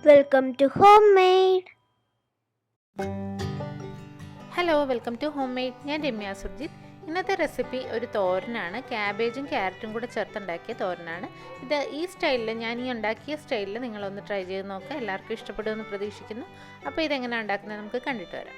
Welcome to Homemade. Hello, welcome to homemade. ഞാൻ രമ്യ സുർജിത്ത്. ഇന്നത്തെ recipe ഒരു തോരനാണ്. ക്യാബേജും ക്യാരറ്റും കൂടെ ചേർത്തുണ്ടാക്കിയ തോരനാണ് ഇത്. ഈ സ്റ്റൈലിൽ, ഞാൻ ഈ ഉണ്ടാക്കിയ സ്റ്റൈലിൽ നിങ്ങളൊന്ന് ട്രൈ ചെയ്ത് നോക്കുക. എല്ലാവർക്കും ഇഷ്ടപ്പെടുമെന്ന് പ്രതീക്ഷിക്കുന്നു. അപ്പോൾ ഇതെങ്ങനെയാണ് ഉണ്ടാക്കുന്നത് നമുക്ക് കണ്ടിട്ട് വരാം.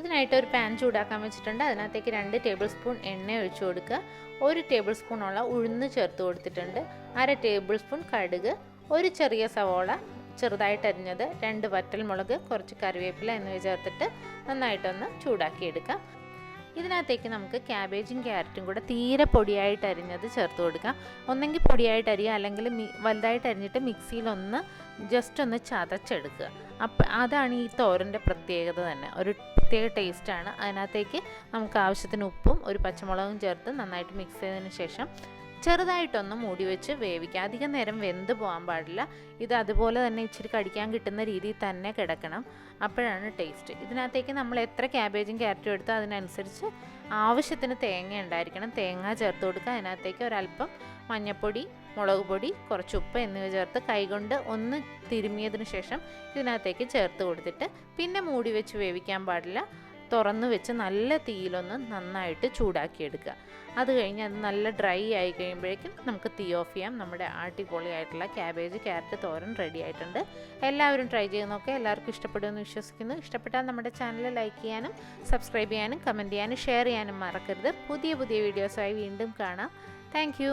ഇതിനായിട്ട് ഒരു പാൻ ചൂടാക്കാൻ വെച്ചിട്ടുണ്ട്. അതിനകത്തേക്ക് 2 ടേബിൾ സ്പൂൺ എണ്ണ ഒഴിച്ചു കൊടുക്കുക. 1 ടേബിൾ സ്പൂണോളം ഉഴുന്ന് ചേർത്ത് കൊടുത്തിട്ടുണ്ട്. 1/2 ടേബിൾ സ്പൂൺ കടുക്, ഒരു ചെറിയ സവോള ചെറുതായിട്ട് അരിഞ്ഞത്, 2 വറ്റൽമുളക്, കുറച്ച് കറിവേപ്പില എന്നിവ ചേർത്തിട്ട് നന്നായിട്ടൊന്ന് ചൂടാക്കിയെടുക്കാം. ഇതിനകത്തേക്ക് നമുക്ക് ക്യാബേജും ക്യാരറ്റും കൂടെ തീരെ പൊടിയായിട്ട് അരിഞ്ഞത് ചേർത്ത് കൊടുക്കാം. ഒന്നെങ്കിൽ പൊടിയായിട്ട് അരിയുക, അല്ലെങ്കിൽ വലുതായിട്ട് അരിഞ്ഞിട്ട് മിക്സിയിലൊന്ന് ജസ്റ്റ് ഒന്ന് ചതച്ചെടുക്കുക. അപ്പം അതാണ് ഈ തോരൻ്റെ പ്രത്യേകത തന്നെ, ഒരു പ്രത്യേക ടേസ്റ്റാണ്. അതിനകത്തേക്ക് നമുക്ക് ആവശ്യത്തിന് ഉപ്പും ഒരു പച്ചമുളകും ചേർത്ത് നന്നായിട്ട് മിക്സ് ചെയ്തതിന് ശേഷം ചെറുതായിട്ടൊന്ന് മൂടി വെച്ച് വേവിക്കുക. അധികം നേരം വെന്ത് പോകാൻ പാടില്ല. ഇത് അതുപോലെ തന്നെ ഇച്ചിരി കടിക്കാൻ കിട്ടുന്ന രീതിയിൽ തന്നെ കിടക്കണം, അപ്പോഴാണ് ടേസ്റ്റ്. ഇതിനകത്തേക്ക് നമ്മൾ എത്ര ക്യാബേജും ക്യാരറ്റും എടുത്തോ അതിനനുസരിച്ച് ആവശ്യത്തിന് തേങ്ങ ഉണ്ടായിരിക്കണം. തേങ്ങ ചേർത്ത് കൊടുക്കുക. അതിനകത്തേക്ക് ഒരല്പം മഞ്ഞൾപ്പൊടി, മുളക് പൊടി, കുറച്ച് ഉപ്പ് എന്നിവ ചേർത്ത് കൈകൊണ്ട് ഒന്ന് തിരുമിയതിന് ശേഷം ഇതിനകത്തേക്ക് ചേർത്ത് കൊടുത്തിട്ട് പിന്നെ മൂടി വെച്ച് വേവിക്കാൻ പാടില്ല. തുറന്ന് വെച്ച് നല്ല തീയിലൊന്ന് നന്നായിട്ട് ചൂടാക്കിയെടുക്കുക. അത് കഴിഞ്ഞ് അത് നല്ല ഡ്രൈ ആയി കഴിയുമ്പോഴേക്കും നമുക്ക് തീ ഓഫ് ചെയ്യാം. നമ്മുടെ അടിപൊളിയായിട്ടുള്ള ക്യാബേജ് ക്യാരറ്റ് തോരൻ റെഡി ആയിട്ടുണ്ട്. എല്ലാവരും ട്രൈ ചെയ്ത് നോക്കുക. എല്ലാവർക്കും ഇഷ്ടപ്പെടുമെന്ന് വിശ്വസിക്കുന്നു. ഇഷ്ടപ്പെട്ടാൽ നമ്മുടെ ചാനൽ ലൈക്ക് ചെയ്യാനും സബ്സ്ക്രൈബ് ചെയ്യാനും കമൻറ്റ് ചെയ്യാനും ഷെയർ ചെയ്യാനും മറക്കരുത്. പുതിയ വീഡിയോസായി വീണ്ടും കാണാം. താങ്ക്